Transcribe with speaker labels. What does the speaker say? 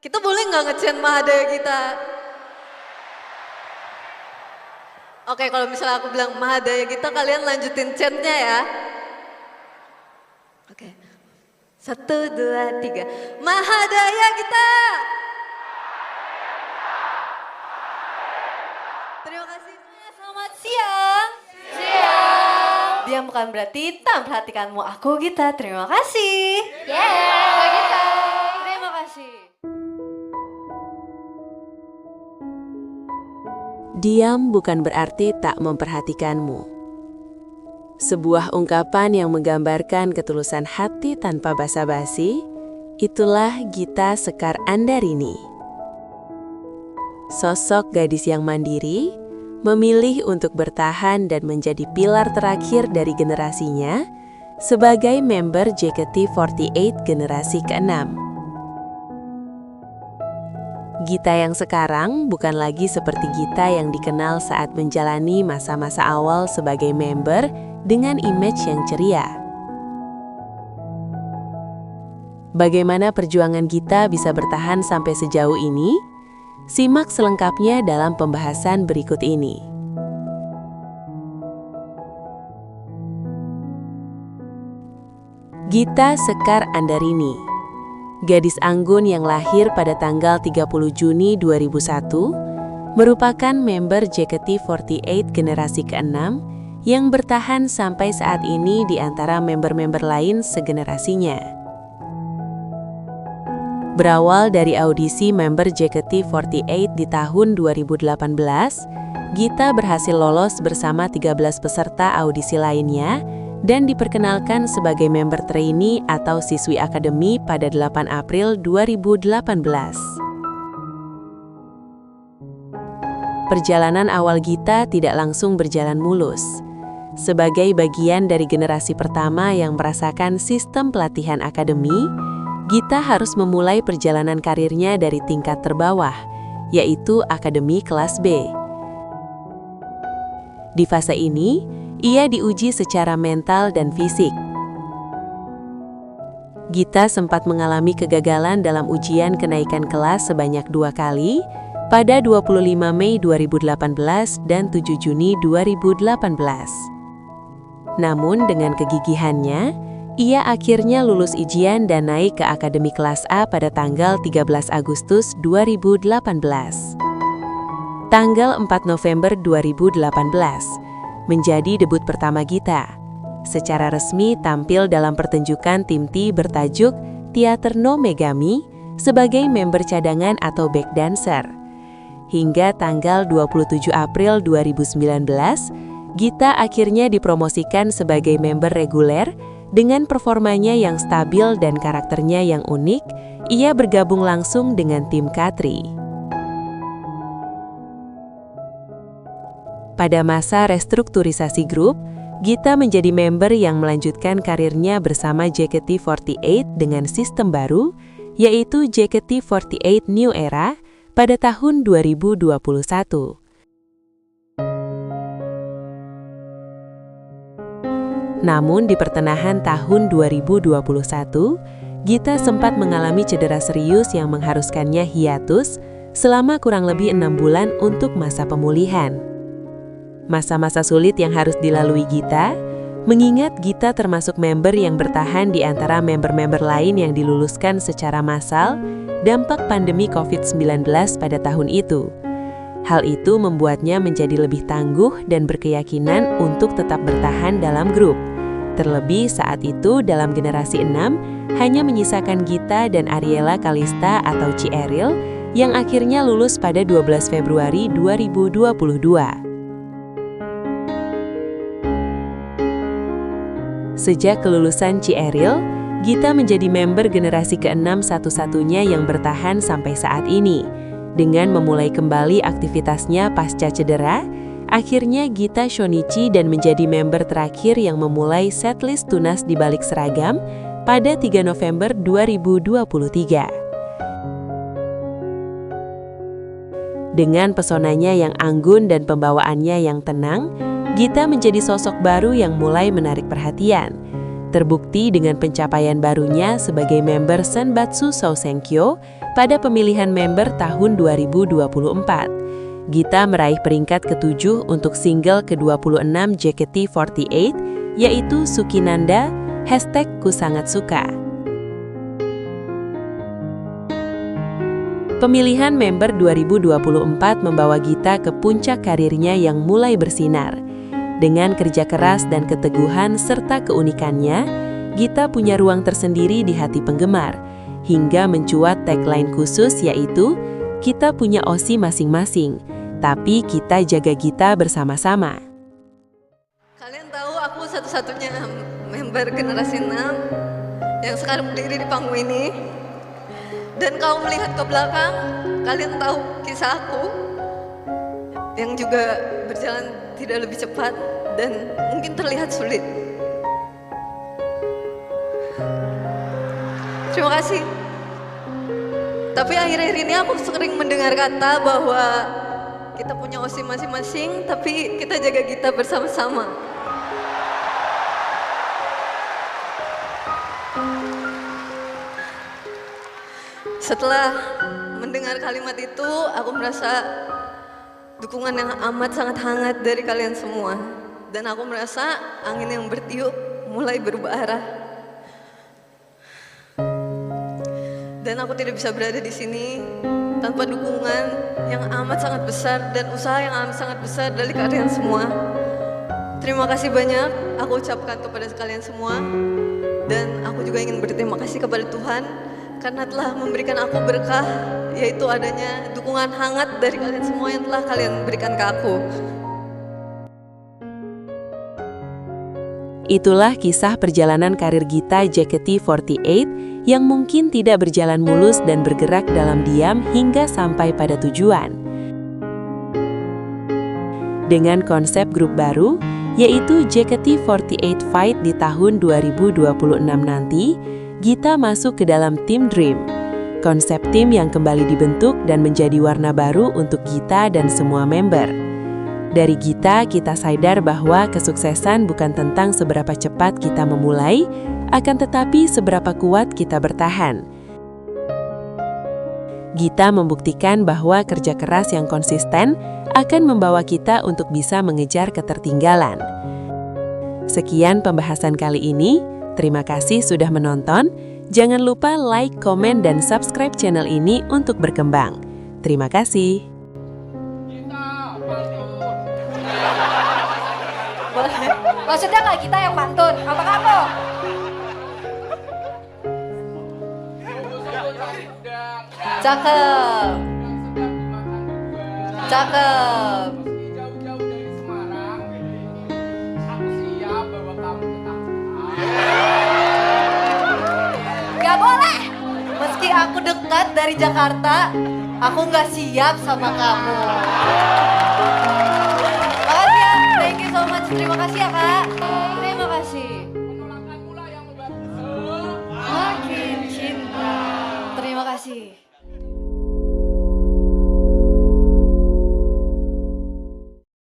Speaker 1: Kita boleh nggak nge-chant Mahadaya kita? Oke, kalau misalnya aku bilang Mahadaya kita, kalian lanjutin chantnya ya. Oke. 1, 2, 3. Mahadaya kita. Terima kasih.
Speaker 2: Selamat siang. Siang. Diam bukan berarti tak memperhatikanmu. Aku Gita. Terima kasih.
Speaker 3: Yeah, Gita.
Speaker 2: Terima kasih.
Speaker 4: Diam bukan berarti tak memperhatikanmu. Sebuah ungkapan yang menggambarkan ketulusan hati tanpa basa-basi, itulah Gita Sekar Andarini. Sosok gadis yang mandiri, memilih untuk bertahan dan menjadi pilar terakhir dari generasinya sebagai member JKT48 generasi ke-6. Gita yang sekarang bukan lagi seperti Gita yang dikenal saat menjalani masa-masa awal sebagai member dengan image yang ceria. Bagaimana perjuangan Gita bisa bertahan sampai sejauh ini? Simak selengkapnya dalam pembahasan berikut ini. Gita Sekar Andarini, gadis anggun yang lahir pada tanggal 30 Juni 2001, merupakan member JKT48 generasi ke-6 yang bertahan sampai saat ini di antara member-member lain segenerasinya. Berawal dari audisi member JKT48 di tahun 2018, Gita berhasil lolos bersama 13 peserta audisi lainnya dan diperkenalkan sebagai member trainee atau siswi akademi pada 8 April 2018. Perjalanan awal Gita tidak langsung berjalan mulus. Sebagai bagian dari generasi pertama yang merasakan sistem pelatihan akademi, Gita harus memulai perjalanan karirnya dari tingkat terbawah, yaitu akademi kelas B. Di fase ini, ia diuji secara mental dan fisik. Gita sempat mengalami kegagalan dalam ujian kenaikan kelas sebanyak 2 kali pada 25 Mei 2018 dan 7 Juni 2018. Namun dengan kegigihannya, ia akhirnya lulus ujian dan naik ke akademi kelas A pada tanggal 13 Agustus 2018. Tanggal 4 November 2018 menjadi debut pertama Gita. Secara resmi tampil dalam pertunjukan tim T bertajuk Theater no Megami sebagai member cadangan atau back dancer. Hingga tanggal 27 April 2019, Gita akhirnya dipromosikan sebagai member reguler dengan performanya yang stabil dan karakternya yang unik. Ia bergabung langsung dengan tim Katri. Pada masa restrukturisasi grup, Gita menjadi member yang melanjutkan karirnya bersama JKT48 dengan sistem baru, yaitu JKT48 New Era pada tahun 2021. Namun di pertengahan tahun 2021, Gita sempat mengalami cedera serius yang mengharuskannya hiatus selama kurang lebih 6 bulan untuk masa pemulihan. Masa-masa sulit yang harus dilalui Gita, mengingat Gita termasuk member yang bertahan di antara member-member lain yang diluluskan secara massal dampak pandemi COVID-19 pada tahun itu. Hal itu membuatnya menjadi lebih tangguh dan berkeyakinan untuk tetap bertahan dalam grup. Terlebih saat itu dalam generasi 6, hanya menyisakan Gita dan Ariela Kalista atau Ci Eril yang akhirnya lulus pada 12 Februari 2022. Sejak kelulusan Ci Eril, Gita menjadi member generasi ke-6 satu-satunya yang bertahan sampai saat ini. Dengan memulai kembali aktivitasnya pasca cedera, akhirnya Gita Shonichi dan menjadi member terakhir yang memulai setlist tunas di balik seragam pada 3 November 2023. Dengan pesonanya yang anggun dan pembawaannya yang tenang, Gita menjadi sosok baru yang mulai menarik perhatian. Terbukti dengan pencapaian barunya sebagai member Senbatsu Sousenkyo pada pemilihan member tahun 2024. Gita meraih peringkat ke-7 untuk single ke-26 JKT48, yaitu Sukinanda, #Kusangatsuka. Pemilihan member 2024 membawa Gita ke puncak karirnya yang mulai bersinar. Dengan kerja keras dan keteguhan serta keunikannya, Gita punya ruang tersendiri di hati penggemar, hingga mencuat tagline khusus yaitu, "Kita punya OSI masing-masing, tapi kita jaga Gita bersama-sama."
Speaker 1: Kalian tahu aku satu-satunya member generasi 6 yang sekarang berdiri di panggung ini. Dan kalau melihat ke belakang, kalian tahu kisah aku yang juga berjalan tidak lebih cepat dan mungkin terlihat sulit. Terima kasih. Tapi akhir-akhir ini aku sering mendengar kata bahwa kita punya OSI masing-masing, tapi kita jaga Gita bersama-sama. Setelah mendengar kalimat itu, aku merasa dukungan yang amat sangat hangat dari kalian semua. Dan aku merasa angin yang bertiup mulai berubah arah. Dan aku tidak bisa berada di sini tanpa dukungan yang amat sangat besar dan usaha yang amat sangat besar dari kalian semua. Terima kasih banyak aku ucapkan kepada kalian semua. Dan aku juga ingin berterima kasih kepada Tuhan karena telah memberikan aku berkah, yaitu adanya dukungan hangat dari kalian semua yang telah kalian berikan ke aku.
Speaker 4: Itulah kisah perjalanan karir Gita JKT48 yang mungkin tidak berjalan mulus dan bergerak dalam diam hingga sampai pada tujuan. Dengan konsep grup baru, yaitu JKT48 Fight di tahun 2026 nanti, Gita masuk ke dalam tim Dream. Konsep tim yang kembali dibentuk dan menjadi warna baru untuk Gita dan semua member. Dari Gita, kita sadar bahwa kesuksesan bukan tentang seberapa cepat kita memulai, akan tetapi seberapa kuat kita bertahan. Gita membuktikan bahwa kerja keras yang konsisten akan membawa kita untuk bisa mengejar ketertinggalan. Sekian pembahasan kali ini. Terima kasih sudah menonton. Jangan lupa like, komen, dan subscribe channel ini untuk berkembang. Terima kasih.
Speaker 2: Maksudnya nggak kita yang pantun, apa kamu? Cakep. Cakep.
Speaker 3: Jauh-jauh dari Semarang, aku siap bawa kamu ke Tangerang.
Speaker 2: Gak boleh. Meski aku dekat dari Jakarta, aku nggak siap sama kamu. Makasih ya, thank you so much. Terima kasih ya kak. Terima kasih.
Speaker 3: Penolakanmu lah yang membantu.
Speaker 2: Makin cinta. Terima kasih.